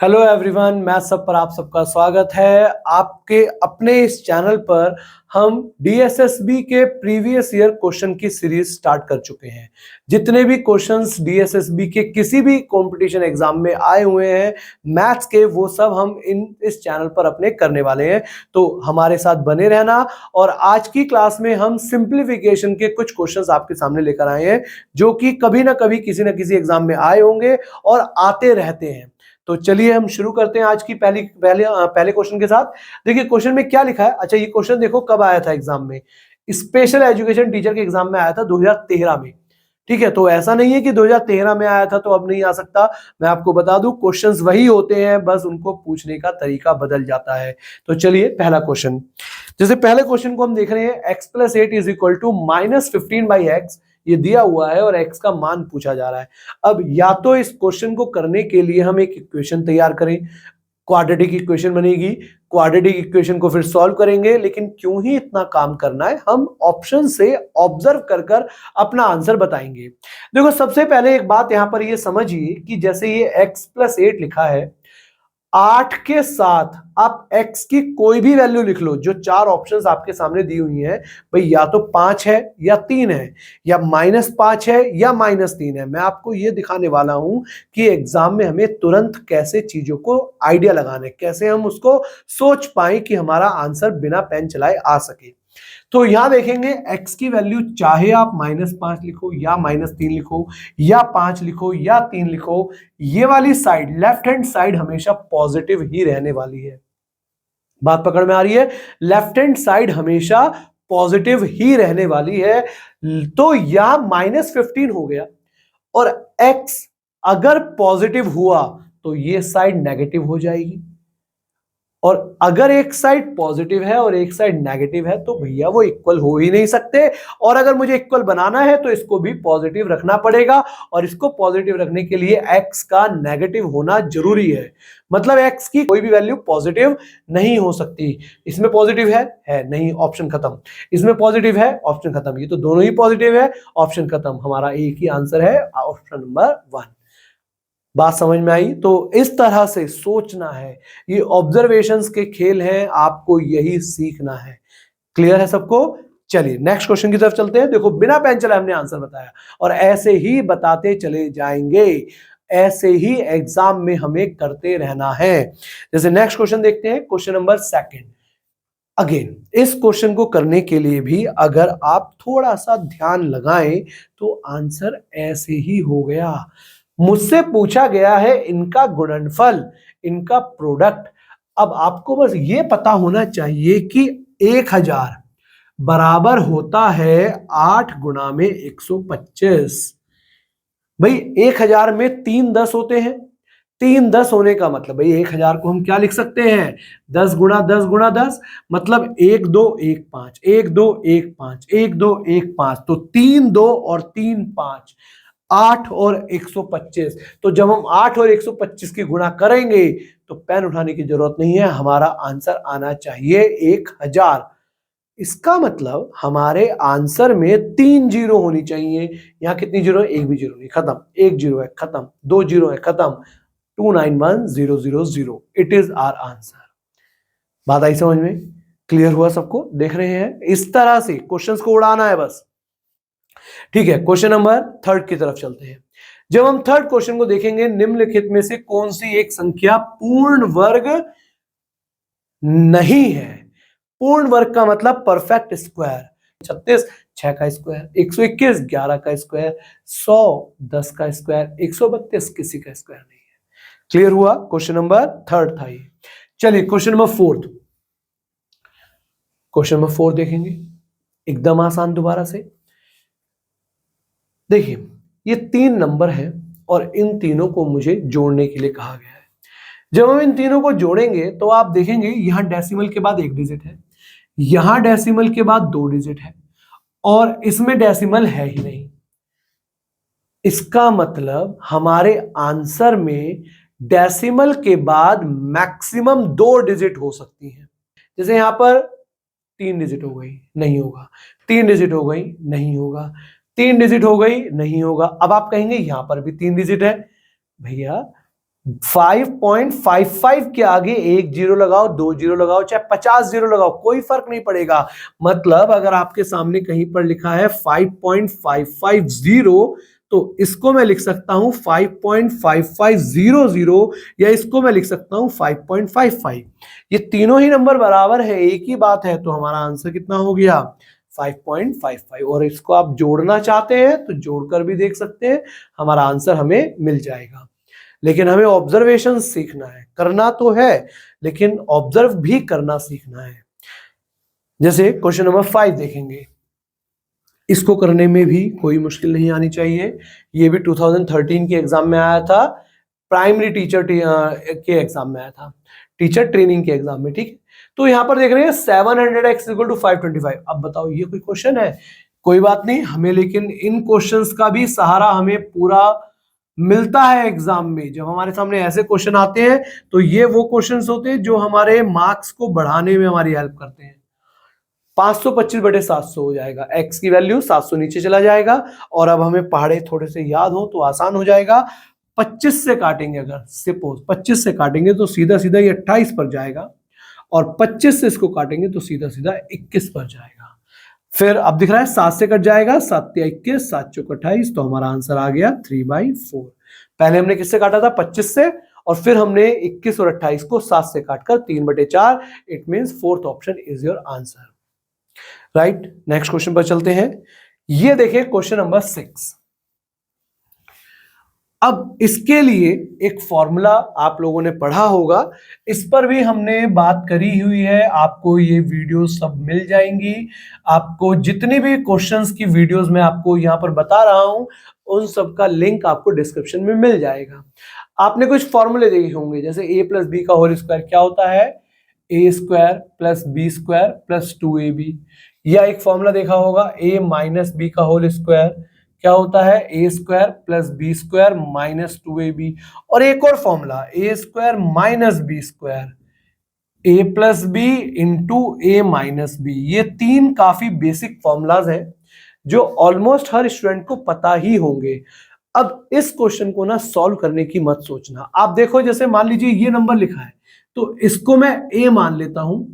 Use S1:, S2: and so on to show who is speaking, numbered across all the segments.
S1: Hello everyone, maths सब पर आप सबका स्वागत है। आपके अपने इस चैनल पर हम डीएसएसबी के प्रीवियस ईयर क्वेश्चन की सीरीज स्टार्ट कर चुके हैं। जितने भी क्वेश्चंस डीएसएसबी के किसी भी कंपटीशन एग्जाम में आए हुए हैं मैथ्स के, वो सब हम इस चैनल पर अपने करने वाले हैं, तो हमारे साथ बने रहना। और आज की क्लास में हम सिंप्लीफिकेशन के कुछ क्वेश्चंस आपके सामने लेकर आए हैं, जो कि कभी ना कभी किसी ना किसी एग्जाम में आए होंगे और आते रहते हैं। तो चलिए हम शुरू करते हैं आज की पहले क्वेश्चन के साथ। देखिए क्वेश्चन में क्या लिखा है। अच्छा, ये क्वेश्चन देखो कब आया था एग्जाम में। स्पेशल एजुकेशन टीचर के एग्जाम में आया था 2013 में। ठीक है, तो ऐसा नहीं है कि 2013 में आया था तो अब नहीं आ सकता। मैं आपको बता दूं, क्वेश्चंस वही होते हैं, बस उनको पूछने का तरीका बदल जाता है। तो चलिए पहला क्वेश्चन, जैसे पहले क्वेश्चन को हम देख रहे हैं, x + 8 is equal to -15/x, ये दिया हुआ है और x का मान पूछा जा रहा है। अब या तो इस क्वेश्चन को करने के लिए हम एक इक्वेशन तैयार करें, क्वाड्रेटिक इक्वेशन बनेगी, क्वाड्रेटिक इक्वेशन को फिर सॉल्व करेंगे, लेकिन क्यों ही इतना काम करना है, हम ऑप्शन से ऑब्जर्व कर कर अपना आंसर बताएंगे। देखो सबसे पहले एक बात यहां पर ये समझिए कि जैसे ये x + 8 लिखा है, 8 के साथ आप x की कोई भी वैल्यू लिख लो। जो चार ऑप्शंस आपके सामने दी हुई हैं भाई, या तो 5 है या 3 है, या -5 है या -3 है। मैं आपको ये दिखाने वाला हूं कि एग्जाम में हमें तुरंत कैसे चीजों को आइडिया लगाने, कैसे हम उसको सोच पाए कि हमारा आंसर बिना पेन चलाए आ सके। तो यहां देखेंगे x की वैल्यू, चाहे आप -5 लिखो या -3 लिखो या 5 लिखो या 3 लिखो, ये वाली साइड लेफ्ट हैंड साइड हमेशा पॉजिटिव ही रहने वाली है। बात पकड़ में आ रही है? लेफ्ट हैंड साइड हमेशा पॉजिटिव ही रहने वाली है। तो यहां -15 हो गया, और x अगर पॉजिटिव हुआ तो ये साइड नेगेटिव हो जाएगी। और अगर एक साइड पॉजिटिव है और एक साइड नेगेटिव है तो भैया वो इक्वल हो ही नहीं सकते। और अगर मुझे इक्वल बनाना है तो इसको भी पॉजिटिव रखना पड़ेगा, और इसको पॉजिटिव रखने के लिए x का नेगेटिव होना जरूरी है। मतलब x की कोई भी वैल्यू पॉजिटिव नहीं हो सकती। इसमें पॉजिटिव है नहीं, ऑप्शन खत्म। इसमें पॉजिटिव है, ऑप्शन खत्म। ये तो दोनों ही पॉजिटिव है, ऑप्शन खत्म। हमारा एक ही आंसर है, ऑप्शन नंबर 1। बात समझ में आई? तो इस तरह से सोचना है, ये ऑब्जर्वेशंस के खेल हैं, आपको यही सीखना है। क्लियर है सबको? चलिए नेक्स्ट क्वेश्चन की तरफ चलते हैं। देखो बिना पेन चलाए हमने आंसर बताया, और ऐसे ही बताते चले जाएंगे, ऐसे ही एग्जाम में हमें करते रहना है। जैसे नेक्स्ट क्वेश्चन देखते हैं, क्वेश्चन नंबर 2। अगेन इस क्वेश्चन को करने के लिए भी अगर आप थोड़ा सा ध्यान लगाएं तो आंसर ऐसे ही हो गया। मुझसे पूछा गया है इनका गुणनफल, इनका प्रोडक्ट। अब आपको बस ये पता होना चाहिए कि 1000 बराबर होता है 8 गुणा में 125। भाई 1000 में 3 10 होते हैं। 3 10 होने का मतलब भाई 1000 को हम क्या लिख सकते हैं, 10 गुणा 10 गुणा 10, मतलब 1 2 1 5, 1 2 1 5, 1 2 1 5। तो 3 2 और 3 5, 8 और 125। तो जब हम 8 और 125 की गुणा करेंगे तो पेन उठाने की जरूरत नहीं है, हमारा आंसर आना चाहिए 1000। इसका मतलब हमारे आंसर में 3 जीरो होनी चाहिए। यहां कितनी जीरो है? एक भी जीरो नहीं, खत्म। 1 जीरो है, खत्म। 2 जीरो है, खत्म। 291000, इट इज आवर आंसर। बात आई समझ में? क्लियर हुआ सबको? देख रहे हैं, इस तरह से क्वेश्चंस को उड़ाना है बस। ठीक है, क्वेश्चन नंबर 3 की तरफ चलते हैं। जब हम 3 क्वेश्चन को देखेंगे, निम्नलिखित में से कौन सी एक संख्या पूर्ण वर्ग नहीं है? पूर्ण वर्ग का मतलब परफेक्ट स्क्वायर। 36 6 का स्क्वायर, 121 11 का स्क्वायर, 100 10 का स्क्वायर, 132 किसी का स्क्वायर नहीं है। क्लियर हुआ? क्वेश्चन नंबर 3 था ये। चलिए क्वेश्चन नंबर 4। क्वेश्चन नंबर 4 देखेंगे, एकदम आसान। दोबारा से देखिए, ये 3 नंबर है और इन तीनों को मुझे जोड़ने के लिए कहा गया है। जब हम इन तीनों को जोड़ेंगे तो आप देखेंगे यहां डेसिमल के बाद 1 डिजिट है, यहां डेसिमल के बाद 2 डिजिट है, और इसमें डेसिमल है ही नहीं। इसका मतलब हमारे आंसर में डेसिमल के बाद मैक्सिमम 2 डिजिट हो सकती हैं। जैसे यहां पर 3 डिजिट हो गई, नहीं होगा। 3 डिजिट हो गई, नहीं होगा। 3 डिजिट हो गई, नहीं होगा। अब आप कहेंगे यहां पर भी 3 डिजिट है। भैया 5.55 के आगे एक जीरो लगाओ, 2 जीरो लगाओ, चाहे 50 जीरो लगाओ, कोई फर्क नहीं पड़ेगा। मतलब अगर आपके सामने कहीं पर लिखा है 5.550 तो इसको मैं लिख सकता हूं 5.5500 या इसको मैं लिख सकता हूं 5.55। ये तीनों ही नंबर बराबर है, एक ही बात है, तो हमारा आंसर कितना हो गया 5.55। और इसको आप जोड़ना चाहते हैं तो जोड़कर भी देख सकते हैं, हमारा आंसर हमें मिल जाएगा। लेकिन हमें ऑब्जर्वेशन सीखना है, करना तो है लेकिन ऑब्जर्व भी करना सीखना है। जैसे क्वेश्चन नंबर 5 देखेंगे, इसको करने में भी कोई मुश्किल नहीं आनी चाहिए। ये भी 2013 के एग्जाम में आया था, प्राइमरी टीचर के एग्जाम में आया था, टीचर ट्रेनिंग के एग्जाम में, ठीक। तो यहां पर देख रहे हैं 700x = 525। अब बताओ ये कोई क्वेश्चन है? कोई बात नहीं, हमें लेकिन इन क्वेश्चंस का भी सहारा हमें पूरा मिलता है एग्जाम में। जब हमारे सामने ऐसे क्वेश्चन आते हैं तो ये वो क्वेश्चंस होते हैं जो हमारे मार्क्स को बढ़ाने में हमारी हेल्प करते हैं। 525/700 हो जाएगा, x की वैल्यू 700 नीचे चला जाएगा। और अब हमें पहाड़े थोड़े से याद हो तो आसान हो जाएगा। 25 से काटेंगे, अगर सपोज 25 से काटेंगे तो सीधा सीधा ये 28 पर जाएगा, और 25 से इसको काटेंगे तो सीधा सीधा 21 पर जाएगा। फिर अब दिख रहा है 7 से कट जाएगा, 7 या 21, 7 चौक 28, तो हमारा आंसर आ गया 3/4। पहले हमने किससे काटा था? 25 से, और फिर हमने 21 और 28 को 7 से काटकर 3/4। It means fourth option is your answer, right. Next question पर चलते हैं। ये देखिए क्वेश्चन नंबर 6। अब इसके लिए एक फॉर्मूला आप लोगों ने पढ़ा होगा, इस पर भी हमने बात करी हुई है। आपको ये वीडियो सब मिल जाएंगी। आपको जितनी भी क्वेश्चंस की वीडियोस मैं आपको यहाँ पर बता रहा हूं, उन सब का लिंक आपको डिस्क्रिप्शन में मिल जाएगा। आपने कुछ फॉर्मूले देखे होंगे, जैसे a+b का होल स्क्वायर क्या होता है? a² + b² + 2ab। या एक फॉर्मूला देखा होगा a - b का होल स्क्वायर क्या होता है? a² + b² - 2ab। और एक और formula a² - b², a + b × a - b। ये तीन काफी बेसिक फॉर्मूलाज हैं जो ऑलमोस्ट हर स्टूडेंट को पता ही होंगे। अब इस क्वेश्चन को ना सॉल्व करने की मत सोचना। आप देखो, जैसे मान लीजिए ये नंबर लिखा है तो इसको मैं a मान लेता हूं,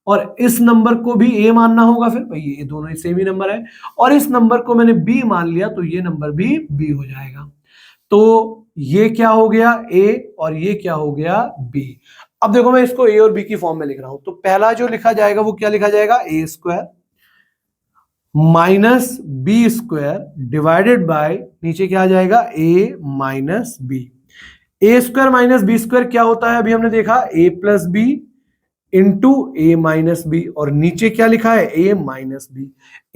S1: और इस नंबर को भी a मानना होगा, फिर भाई ये दोनों ही सेम ही नंबर है। और इस नंबर को मैंने b मान लिया तो ये नंबर भी b हो जाएगा। तो ये क्या हो गया? a, और ये क्या हो गया? b। अब देखो मैं इसको a और b की फॉर्म में लिख रहा हूं, तो पहला जो लिखा जाएगा वो क्या लिखा जाएगा? a² - b² डिवाइडेड बाय, नीचे क्या आ जाएगा? a - b। a² - b² क्या होता है? अभी हमने देखा a + b × a - b, और नीचे क्या लिखा है? a - b।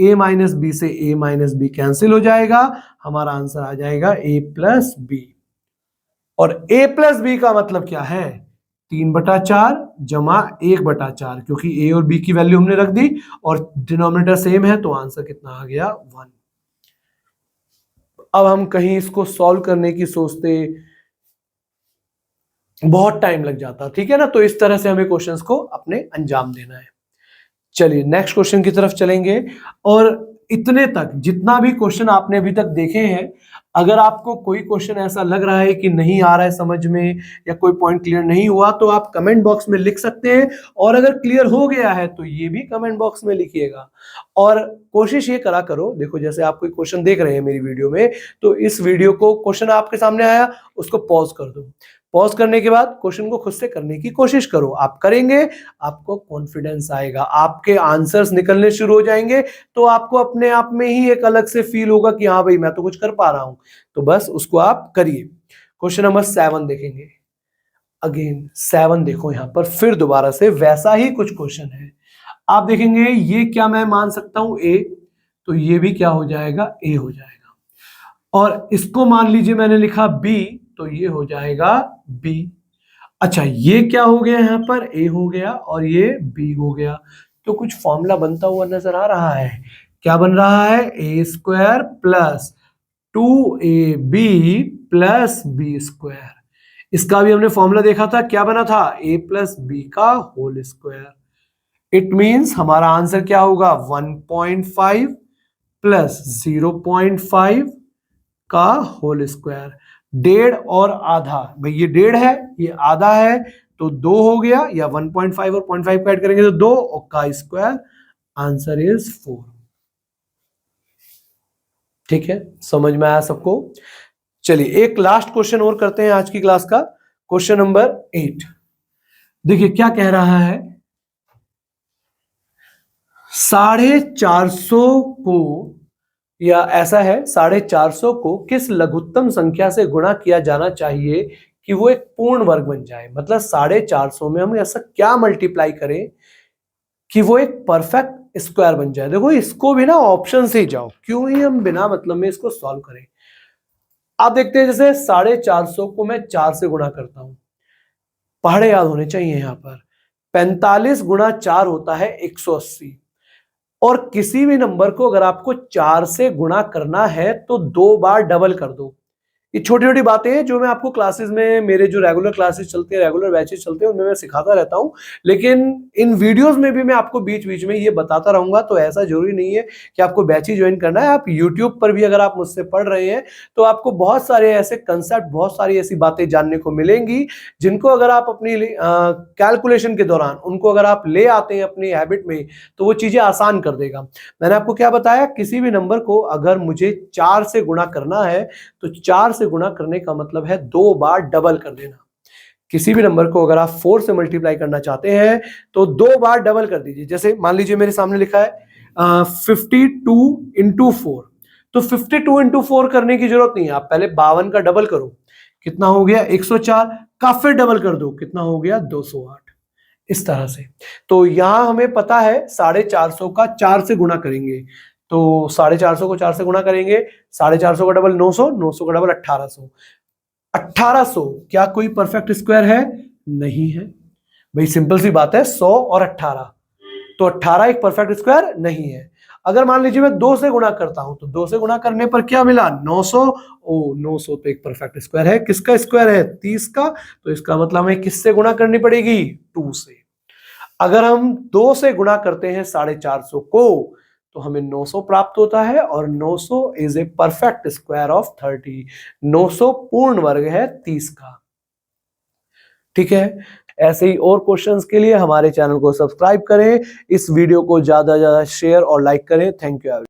S1: a - b से a - b कैंसिल हो जाएगा, हमारा आंसर आ जाएगा a + b। और a + b का मतलब क्या है? 3/4 जमा 1/4, क्योंकि a और b की वैल्यू हमने रख दी और डिनोमिनेटर सेम है, तो आंसर कितना आ गया? 1। अब हम कहीं इसको सॉल्व करने की सोचते, बहुत टाइम लग जाता, ठीक है ना। तो इस तरह से हमें क्वेश्चंस को अपने अंजाम देना है। चलिए नेक्स्ट क्वेश्चन की तरफ चलेंगे। और इतने तक जितना भी क्वेश्चन आपने अभी तक देखे हैं, अगर आपको कोई क्वेश्चन ऐसा लग रहा है कि नहीं आ रहा है समझ में, या कोई पॉइंट क्लियर नहीं हुआ, तो आप कमेंट बॉक्स में लिख सकते हैं। और अगर क्लियर हो गया है तो ये भी कमेंट बॉक्स में लिखिएगा। और कोशिश ये करा करो, देखो जैसे आप कोई क्वेश्चन देख रहे हैं मेरी वीडियो में, तो इस वीडियो को, क्वेश्चन आपके सामने आया उसको पॉज कर दो। पॉज करने के बाद क्वेश्चन को खुद से करने की कोशिश करो। आप करेंगे, आपको कॉन्फिडेंस आएगा, आपके आंसर्स निकलने शुरू हो जाएंगे, तो आपको अपने आप में ही एक अलग से फील होगा कि हाँ भाई मैं तो कुछ कर पा रहा हूं। तो बस उसको आप करिए। क्वेश्चन नंबर 7 देखेंगे। अगेन 7 देखो, यहां पर फिर दोबारा से वैसा ही कुछ क्वेश्चन है। आप देखेंगे ये क्या मैं मान सकता हूं? a, तो ये भी क्या हो जाएगा? a हो जाएगा। और इसको मान लीजिए मैंने लिखा b, तो ये हो जाएगा b। अच्छा ये क्या हो गया? यहां पर a हो गया और ये b हो गया। तो कुछ फॉर्मूला बनता हुआ नजर आ रहा है। क्या बन रहा है? a² + 2ab + b²। इसका भी हमने फॉर्मूला देखा था, क्या बना था? a + b का होल स्क्वायर। इट मींस हमारा आंसर क्या होगा? 1.5 + 0.5 का होल स्क्वायर। डेढ़ और आधा, भाई ये डेढ़ है ये आधा है तो 2 हो गया, या 1.5 और 0.5 ऐड करेंगे तो 2 और का स्क्वायर, आंसर इज 4। ठीक है, समझ में आया सबको? चलिए एक लास्ट क्वेश्चन और करते हैं आज की क्लास का, क्वेश्चन नंबर 8। देखिए क्या कह रहा है, 450 को, या ऐसा है 450 को किस लघुत्तम संख्या से गुणा किया जाना चाहिए कि वो एक पूर्ण वर्ग बन जाए। मतलब 450 में हम ऐसा क्या मल्टीप्लाई करें कि वो एक परफेक्ट स्क्वायर बन जाए। देखो इसको भी ना ऑप्शन से ही जाओ, क्यों ही हम बिना मतलब में इसको सॉल्व करें। आप देखते हैं जैसे 450 को मैं 4 से गुणा करता हूं, पहाड़े याद होने चाहिए यहां पर। 45 गुणा 4 होता है 180, और किसी भी नंबर को अगर आपको 4 से गुणा करना है तो 2 बार डबल कर दो। ये छोटी छोटी बातें हैं जो मैं आपको क्लासेस में, मेरे जो रेगुलर क्लासेस चलते हैं, रेगुलर बैचेस चलते हैं, उनमें मैं सिखाता रहता हूं। लेकिन इन वीडियोस में भी मैं आपको बीच बीच में ये बताता रहूंगा, तो ऐसा जरूरी नहीं है कि आपको बैच ही ज्वाइन करना है। आप यूट्यूब पर भी अगर आप मुझसे पढ़ रहे हैं तो आपको बहुत सारे ऐसे कंसेप्ट, बहुत सारी ऐसी बातें जानने को मिलेंगी जिनको अगर आप अपनी कैलकुलेशन के दौरान उनको अगर आप ले आते हैं अपनी हैबिट में तो वो चीजें आसान कर देगा। मैंने आपको क्या बताया, किसी भी नंबर को अगर मुझे 4 से गुणा करना है तो 4 से गुणा करने का मतलब है 2 बार डबल कर देना। किसी भी नंबर को अगर आप 4 से मल्टीप्लाई करना चाहते हैं तो 2 बार डबल कर दीजिए। जैसे मान लीजिए मेरे सामने लिखा है 52 इंटू 4, तो 52 इंटू 4 करने की जरूरत नहीं है, आप पहले 52 का डबल करो, कितना हो गया 104, का फिर डबल कर दो, कितना हो गया 208। इस तरह से। तो यहां हमें पता है 450 का 4 से गुणा करेंगे, तो 450 को 4 से गुणा करेंगे, 450 का डबल 900, 900 का डबल 1800। 1800 क्या कोई परफेक्ट स्क्वायर है? नहीं है। भाई सिंपल सी बात है, 100 और 18, तो 18 एक परफेक्ट स्क्वायर नहीं है। अगर मान लीजिए मैं 2 से गुणा करता हूं तो 2 से गुणा करने पर क्या मिला 900, ओ 900 तो एक परफेक्ट स्क्वायर है। किसका स्क्वायर है? 30 का, तो इसका मतलब हमें किससे गुणा करनी पड़ेगी? 2 से। अगर हम 2 से गुणा करते हैं 450 को तो हमें 900 प्राप्त होता है, और 900 is a perfect square of 30। 900 पूर्ण वर्ग है 30 का। ठीक है, ऐसे ही और क्वेश्चंस के लिए हमारे चैनल को सब्सक्राइब करें, इस वीडियो को ज्यादा से ज्यादा शेयर और लाइक करें। Thank you.